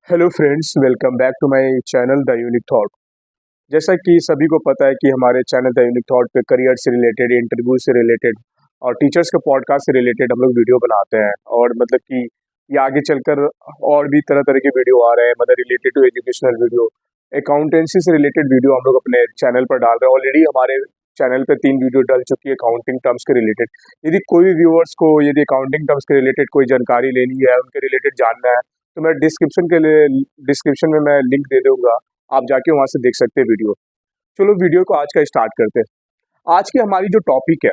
Hello friends, welcome back to my channel the unique thought. जैसा कि सभी को पता है कि हमारे चैनल द यूनिक थॉट पे करियर से रिलेटेड, इंटरव्यू से रिलेटेड और टीचर्स के पॉडकास्ट से रिलेटेड हम लोग वीडियो बनाते हैं। और मतलब कि ये आगे चलकर और भी तरह तरह के वीडियो आ रहे हैं, मतलब related to educational video, accountancy से रिलेटेड वीडियो हम लोग अपने चैनल पर डाल रहे हैं। ऑलरेडी हमारे चैनल पे 3 वीडियो डल चुकी है अकाउंटिंग टर्म्स के रिलेटेड। यदि कोई भी व्यूअर्स को यदि अकाउंटिंग टर्म्स के रिलेटेड कोई जानकारी लेनी है, उनके रिलेटेड जानना है, तो मैं डिस्क्रिप्शन में मैं लिंक दे दूंगा, आप जाके वहां से देख सकते हैं वीडियो। चलो वीडियो को आज का स्टार्ट करते हैं। आज की हमारी जो टॉपिक है,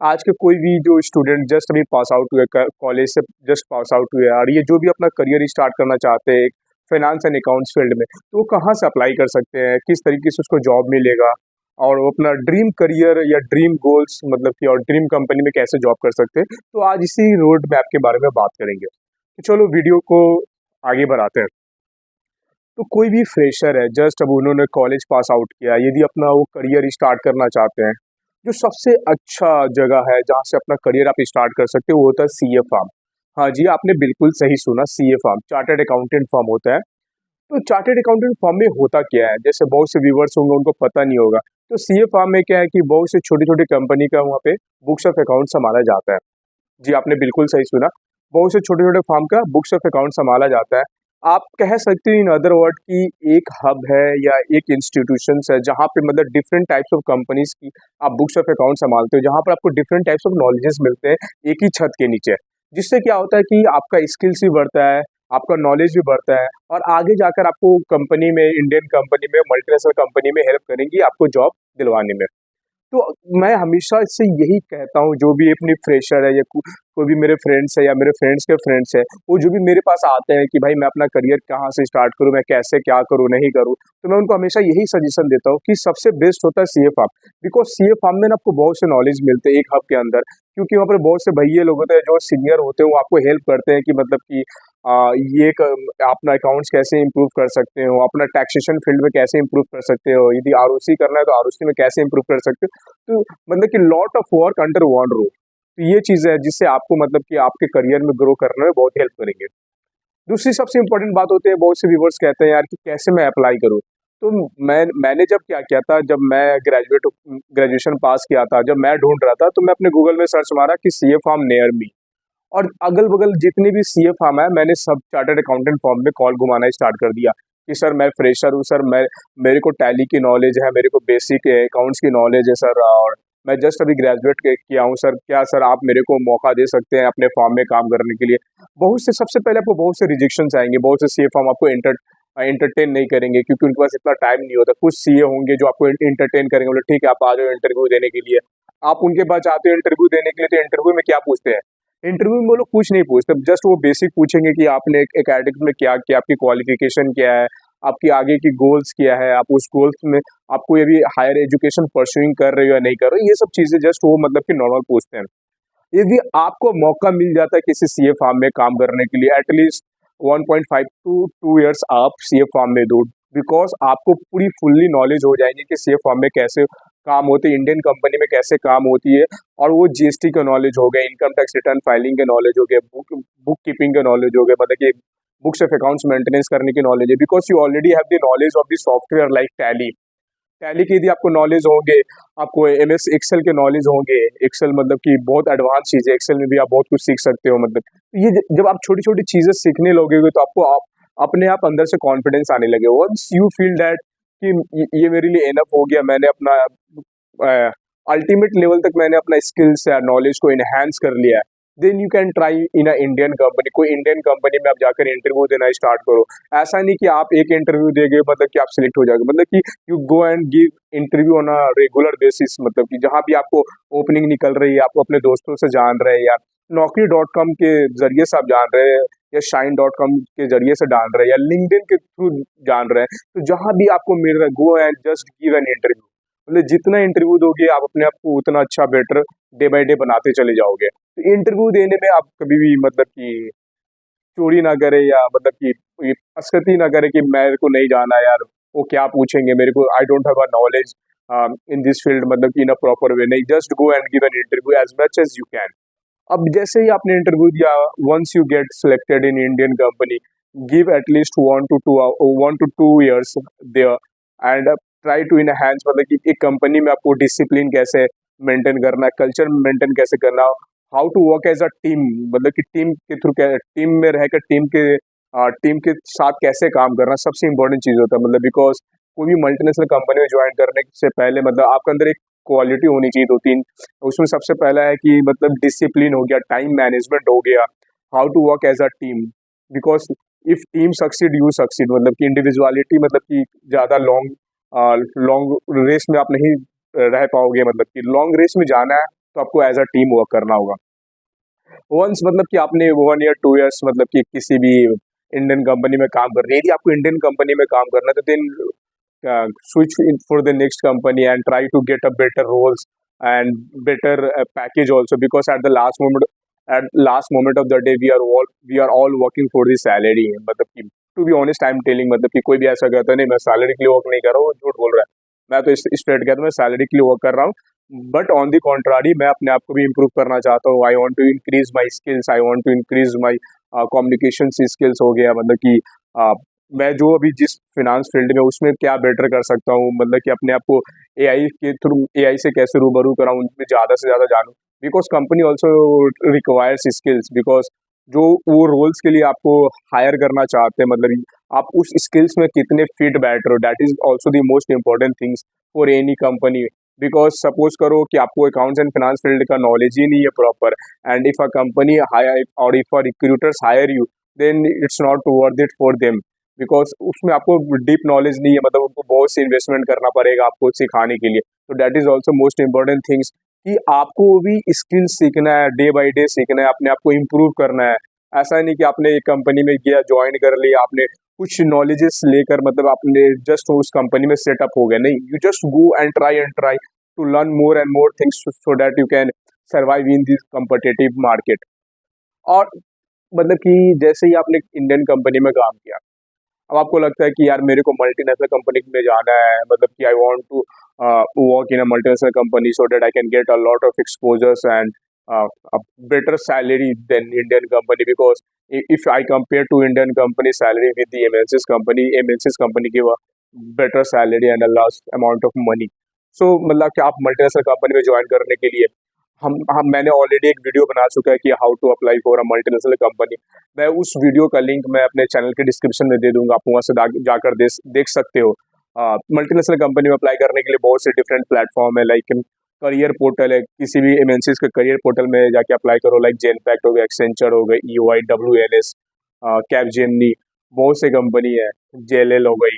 आज के कोई भी जो स्टूडेंट जस्ट अभी पास आउट हुए, कॉलेज से जस्ट पास आउट हुए और ये जो भी अपना करियर स्टार्ट करना चाहते हैं फाइनेंस एंड अकाउंट्स फील्ड में, तो वो कहाँ से अप्लाई कर सकते हैं, किस तरीके से उसको जॉब मिलेगा और वो अपना ड्रीम करियर या ड्रीम गोल्स मतलब कि और ड्रीम कंपनी में कैसे जॉब कर सकते हैं। तो आज इसी रोड मैप के बारे में बात करेंगे। तो चलो वीडियो को आगे बढ़ाते हैं। तो कोई भी फ्रेशर है, जस्ट अब उन्होंने कॉलेज पास आउट किया, यदि अपना वो करियर स्टार्ट करना चाहते हैं, जो सबसे अच्छा जगह है जहाँ से अपना करियर आप स्टार्ट कर सकते हो वो होता है सीए फर्म। हाँ जी, आपने बिल्कुल सही सुना, CA firm chartered accountant firm होता है। तो चार्टर्ड अकाउंटेंट फर्म में होता क्या है, जैसे बहुत से व्यूवर्स होंगे उनको पता नहीं होगा। तो सीए फर्म में क्या है कि बहुत से छोटी छोटी कंपनी का वहाँ पे बुक्स ऑफ अकाउंट संभाला जाता है। जी, आपने बिल्कुल सही सुना, बहुत से छोटे-छोटे फर्म का बुक्स ऑफ अकाउंट सँभाला जाता है। आप कह सकते हो इन अदर वर्ड कि एक हब है या एक इंस्टीट्यूशंस है जहाँ पे मतलब डिफरेंट टाइप्स ऑफ कंपनीज़ की आप बुक्स ऑफ अकाउंट सँभालते हो, जहाँ पर आपको डिफरेंट टाइप्स ऑफ नॉलेजेस मिलते हैं एक ही छत के नीचे। जिससे क्या होता है कि आपका स्किल्स भी बढ़ता है, आपका नॉलेज भी बढ़ता है और आगे जाकर आपको कंपनी में, इंडियन कंपनी में, मल्टीनेशनल कंपनी में हेल्प करेंगी आपको जॉब दिलवाने में। तो मैं हमेशा इससे यही कहता हूँ, जो भी अपनी फ्रेशर है या कोई भी मेरे फ्रेंड्स है या मेरे फ्रेंड्स के फ्रेंड्स है, वो जो भी मेरे पास आते हैं कि भाई मैं अपना करियर कहाँ से स्टार्ट करूँ, मैं कैसे क्या करूँ नहीं करूँ, तो मैं उनको हमेशा यही सजेशन देता हूँ कि सबसे बेस्ट होता है CA firm. Because CA firm में ना आपको बहुत से नॉलेज मिलते हैं एक हब के अंदर, क्योंकि वहाँ पर बहुत से भैया लोग होते हैं जो सीनियर होते हैं, वो आपको हेल्प करते हैं कि मतलब कि ये अपना अकाउंट्स कैसे इंप्रूव कर सकते हो, अपना टैक्सेशन फील्ड में कैसे इंप्रूव कर सकते हो, यदि आरओसी करना है तो आरओसी में कैसे इंप्रूव कर सकते हो। तो मतलब कि lot of work under one roof. तो ये चीज़ है जिससे आपको मतलब कि आपके करियर में ग्रो करने में बहुत हेल्प करेंगे। दूसरी सबसे इम्पोर्टेंट बात होती है, बहुत से व्यूवर्स कहते हैं यार कि कैसे मैं अप्लाई करूँ। तो मैंने जब क्या किया था, जब मैं ग्रेजुएशन पास किया था, जब मैं ढूंढ रहा था, तो मैं अपने गूगल में सर्च मारा कि सीए फॉर्म नियर मी, और अगल बगल जितने भी सीए फॉर्म है मैंने सब चार्टर्ड अकाउंटेंट फॉर्म में कॉल घुमाना स्टार्ट कर दिया कि सर मैं फ्रेशर हूँ, सर मैं मेरे को टैली की नॉलेज है, मेरे को बेसिक अकाउंट्स की नॉलेज है सर, और मैं जस्ट अभी ग्रेजुएट किया हूँ सर, क्या सर आप मेरे को मौका दे सकते हैं अपने फॉर्म में काम करने के लिए। बहुत से सबसे पहले आपको बहुत से रिजेक्शन आएंगे, बहुत से सीए फॉर्म आपको एंटरटेन नहीं करेंगे क्योंकि उनके पास इतना टाइम नहीं होता। कुछ सीए होंगे जो आपको एंटरटेन करेंगे, बोले ठीक है आप आ जाओ इंटरव्यू देने के लिए। आप उनके पास जाते हो इंटरव्यू देने के लिए, तो इंटरव्यू में क्या पूछते हैं, इंटरव्यू में वो लोग कुछ नहीं पूछते, जस्ट वो बेसिक पूछेंगे कि आपने एकेडमिक में क्या किया, आपकी क्वालिफिकेशन क्या है, आपकी आगे की गोल्स क्या है, आप उस गोल्स में आपको ये भी हायर एजुकेशन परस्यूइंग कर रहे हो या नहीं कर रहे हो, ये सब चीजें जस्ट वो मतलब कि नॉर्मल पूछते हैं। यदि आपको मौका मिल जाता है किसी सीए फार्म में काम करने के लिए, एटलीस्ट 1.5 टू 2 इयर्स आप सीए फार्म में दो, बिकॉज आपको पूरी फुल्ली नॉलेज हो जाएगी कि सीए फार्म में कैसे काम होती है, इंडियन कंपनी में कैसे काम होती है, और वो जीएसटी का नॉलेज हो गया, इनकम टैक्स रिटर्न फाइलिंग के नॉलेज हो गया, बुक कीपिंग का नॉलेज हो गया, मतलब कि बुक्स ऑफ अकाउंट्स मेंटेनेंस करने की नॉलेज है, because you already have the knowledge of the software like tally. Tally की यदि आपको नॉलेज होंगे, आपको एमएस एक्सेल के नॉलेज होंगे, एक्सेल मतलब कि बहुत एडवांस चीज़ है, एक्सेल में भी आप बहुत कुछ सीख सकते हो। मतलब ये जब आप छोटी छोटी चीज़ें सीखने लगोगे तो आपको अपने आप अंदर से कॉन्फिडेंस आने लगे, वंस यू फील दैट कि ये मेरे लिए एनफ हो गया, मैंने अपना अल्टीमेट लेवल तक मैंने अपना स्किल्स या नॉलेज को इनहेंस कर लिया है, then you can try in a Indian company. कोई इंडियन कंपनी में आप जाकर इंटरव्यू देना स्टार्ट करो। ऐसा नहीं कि आप एक इंटरव्यू देंगे मतलब कि आप सिलेक्ट हो जाओगे, मतलब कि you go and give interview on a regular basis, मतलब कि जहाँ भी आपको ओपनिंग निकल रही है, आपको अपने दोस्तों से जान रहे हैं या Naukri.com के जरिए से आप जान रहे हैं या Shine.com के जरिए से जान रहे हैं या लिंक्डइन के थ्रू जान रहे हैं, तो जहाँ भी आपको मिल रहा है go and just give an interview. मतलब जितना इंटरव्यू दोगे आप अपने आप को उतना अच्छा बेटर डे बाय डे बनाते चले जाओगे। तो इंटरव्यू देने में आप कभी भी मतलब कि चोरी ना करे या मतलब कि ये मस्कती ना करे कि मेरे को नहीं जाना यार, वो क्या पूछेंगे मेरे को, I don't have a knowledge in this field, मतलब कि इन अ प्रॉपर वे नहीं, just go and give an interview as much as you can. अब जैसे ही आपने इंटरव्यू दिया, once you get selected in Indian company, give at least 1 to 2 years there and try to enhance, मतलब कि एक company में आपको डिसिप्लिन कैसे मेंटेन करना है, कल्चर मेंटेन कैसे करना, how to work as a team, मतलब कि टीम के थ्रू टीम में रहकर टीम के साथ कैसे काम करना सबसे इंपॉर्टेंट चीज़ होता है, मतलब बिकॉज कोई भी मल्टीनेशनल कंपनी में ज्वाइन करने से पहले मतलब आपके अंदर एक क्वालिटी होनी चाहिए दो तीन। उसमें सबसे पहला है कि मतलब डिसिप्लिन हो गया, टाइम मैनेजमेंट हो गया, how to work as a team, because if team succeed you succeed, मतलब कि इंडिविजुअलिटी, मतलब कि ज़्यादा लॉन्ग रेस में आप नहीं रह पाओगे, मतलब कि लॉन्ग रेस में जाना है तो आपको एज अ टीम वर्क करना होगा। वंस मतलब कि आपने 1 ईयर 2 ईयर्स मतलब कि किसी भी इंडियन कंपनी में काम कर रही है, यदि आपको इंडियन कंपनी में काम करना है तो then switch for the next company and try to get a better roles and better package also, because at last moment of the day we are all working for the salary, मतलब कि to be honest I'm telling, मतलब कि कोई भी ऐसा कहता नहीं मैं सैलरी के लिए वर्क नहीं कर रहा हूँ, वो झूठ बोल रहा है। मैं तो स्ट्रेट कहता हूँ मैं सैलरी के लिए वर्क कर रहा हूँ, बट ऑन दी कॉन्ट्रारी मैं अपने आप को भी इम्प्रूव करना चाहता हूँ। I want to increase my skills, I want to increase my communication skills हो गया, मतलब कि मैं जो अभी जिस फिनांस फील्ड में उसमें क्या बेटर कर सकता हूँ, मतलब कि अपने आप को एआई के थ्रू एआई से कैसे रूबरू कराऊँ, उनमें ज़्यादा से ज़्यादा जानूँ, because company also requires skills, because जो वो रोल्स के लिए आपको हायर करना चाहते हैं, मतलब आप उस स्किल्स में कितने फिट बैठ रहे हो, that is also the most important things for any company. Because suppose करो कि आपको अकाउंट्स एंड फाइनेंस फील्ड का नॉलेज ही नहीं है proper, and if a company hire और if a recruiters hire you, then it's not worth it for them, because उसमें आपको डीप नॉलेज नहीं है, मतलब उनको बहुत से इन्वेस्टमेंट करना पड़ेगा आपको सिखाने के लिए। तो that is also most important things कि आपको भी स्किल सीखना है, डे बाय डे सीखना है, अपने आप को इम्प्रूव करना है। ऐसा नहीं कि आपने एक कंपनी में गया ज्वाइन कर लिया, आपने कुछ नॉलेजेस लेकर मतलब आपने जस्ट उस कंपनी में सेटअप हो गया, नहीं, you just go and try to learn more and more things so that you can survive in this competitive market. और मतलब कि जैसे ही आपने इंडियन कंपनी में काम किया, अब आपको लगता है कि यार मेरे को मल्टीनेशनल कंपनी में जाना है, मतलब कि I want to work in a multinational company so that I can get a lot of exposures and a better salary than Indian company, because if I compare to Indian company salary with the MNC's company give a better salary and a large amount of money. So मतलब कि आप multinational company में join करने के लिए हम मैंने already एक वीडियो बना चुका है कि how to apply for a multinational company. मैं उस वीडियो का लिंक मैं अपने चैनल के डिस्क्रिप्शन में दे दूंगा, आप वहाँ से जाकर देख सकते हो। मल्टीनेशनल कंपनी में अप्लाई करने के लिए बहुत से डिफरेंट प्लेटफॉर्म है, लाइक करियर पोर्टल है, किसी भी एमएनसीज के करियर पोर्टल में जाके अप्लाई करो, लाइक जेनपैक्ट हो गया, एक्सेंचर हो गई, ईओआई, डब्ल्यूएनएस, कैपजेमनी, बहुत से कंपनी है, जेएलएल हो गई,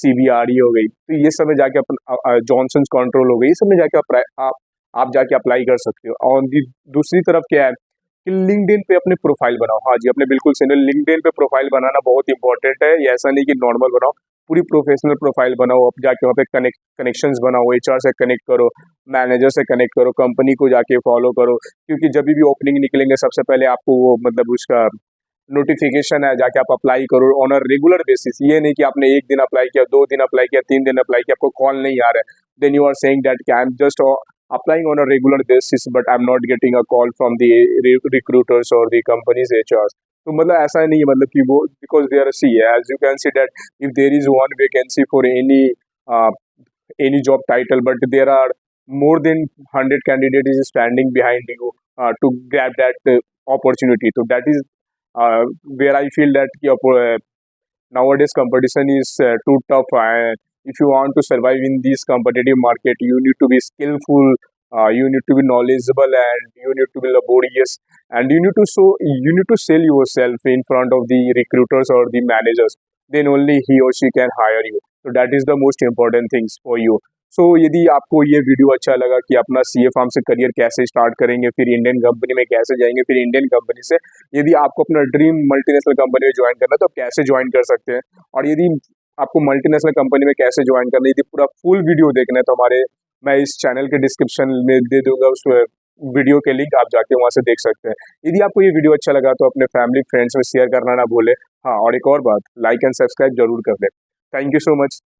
सीबीआरई हो गई, तो ये सब में जाके अपन जॉनसन कंट्रोल हो गई, ये सब में जाके आप जाके अप्लाई कर सकते हो। और दूसरी तरफ क्या है कि लिंक्डइन पे अपने प्रोफाइल बनाओ। हाँ जी, अपने बिल्कुल सही, लिंक्डइन पे प्रोफाइल बनाना बहुत इंपॉर्टेंट है, ये ऐसा नहीं कि नॉर्मल बनाओ, पूरी प्रोफेशनल प्रोफाइल बनाओ, अब जाके वहाँ पे कनेक्शंस बनाओ, एचआर से कनेक्ट करो, मैनेजर से कनेक्ट करो, कंपनी को जाके फॉलो करो, क्योंकि जब भी ओपनिंग निकलेंगे सबसे पहले आपको वो मतलब उसका नोटिफिकेशन है, जाके आप अप्लाई करो ऑन अ रेगुलर बेसिस। ये नहीं कि आपने एक दिन अप्लाई किया, 2 दिन अप्लाई किया, 3 दिन अप्लाई किया, आपको कॉल नहीं आ रहा है, then you are saying that I am just applying on a regular basis but I'm not getting a call from the recruiters or the company's HRs। तो मतलब ऐसा नहीं है, मतलब कि वो because they are see as you can see that if there is one vacancy for uh, any job title but there are more than 100 candidates is standing behind you to grab that opportunity, so that is where I feel that nowadays competition is too tough, and if you want to survive in this competitive market you need to be skillful, you need to be knowledgeable, and you need to be laborious, and you need to sell yourself in front of the recruiters or the managers, then only he or she can hire you, so that is the most important things for you। सो यदि आपको ये video अच्छा लगा कि अपना CA farm से career कैसे start करेंगे, फिर इंडियन कंपनी में कैसे जाएंगे, फिर इंडियन कंपनी से यदि आपको अपना ड्रीम मल्टीनेशनल कंपनी में ज्वाइन करना है तो आप कैसे ज्वाइन कर सकते हैं, और यदि आपको मल्टीनेशनल कंपनी में कैसे ज्वाइन करना है, यदि पूरा फुल वीडियो देखना है तो मैं इस चैनल के डिस्क्रिप्शन में दे दूंगा उस वीडियो के लिंक, आप जाके वहाँ से देख सकते हैं। यदि आपको ये वीडियो अच्छा लगा तो अपने फैमिली फ्रेंड्स में शेयर करना ना भूले। हाँ, और एक और बात, लाइक एंड सब्सक्राइब जरूर कर ले। Thank you so much.